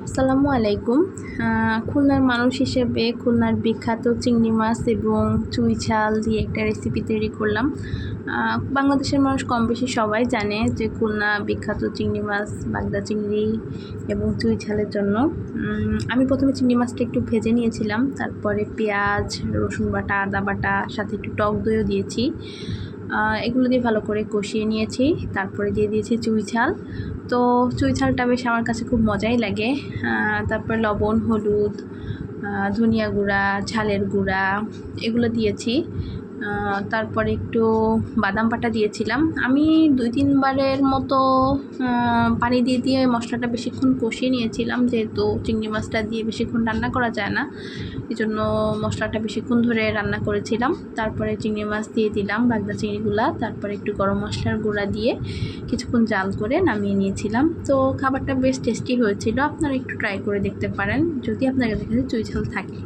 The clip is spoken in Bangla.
আসসালামু আলাইকুম। খুলনার মানুষ হিসেবে খুলনার বিখ্যাত চিংড়ি মাছ এবং চুই ঝাল দিয়ে একটা রেসিপি তৈরি করলাম। বাংলাদেশের মানুষ কম বেশি সবাই জানে যে খুলনা বিখ্যাত চিংড়ি মাছ, বাগদা চিংড়ি এবং চুই ঝালের জন্য। আমি প্রথমে চিংড়ি মাছটা একটু ভেজে নিয়েছিলাম, তারপরে পেঁয়াজ, রসুন বাটা, আদা বাটা, সাথে একটু টক দইও দিয়েছি। এগুলো দিয়ে ভালো করে কষিয়ে নিয়েছি, তারপরে দিয়ে দিয়েছি চুই ঝাল। তো চুই ঝালটা বেশ আমার কাছে খুব মজাই লাগে। তারপর লবণ, হলুদ, ধনিয়া গুঁড়া, ঝালের গুঁড়া এগুলো দিয়েছি। তারপরে একটু বাদাম বাটা দিয়েছিলাম। আমি 2-3 বারের মতো পানি দিয়ে মশলাটা বেশিক্ষণ কষিয়ে নিয়েছিলাম, যেহেতু চিংড়ি মাছটা দিয়ে বেশিক্ষণ রান্না করা যায় না, এই জন্য মশলাটা বেশিক্ষণ ধরে রান্না করেছিলাম। তারপরে চিংড়ি মাছ দিয়ে দিলাম, বাগদা চিংড়িগুলা, তারপরে একটু গরম মশলার গুঁড়া দিয়ে কিছুক্ষণ জাল করে নামিয়ে নিয়েছিলাম। তো খাবারটা বেশ টেস্টি হয়েছিল। আপনারা একটু ট্রাই করে দেখতে পারেন যদি আপনার কাছে চুই ঝাল থাকে।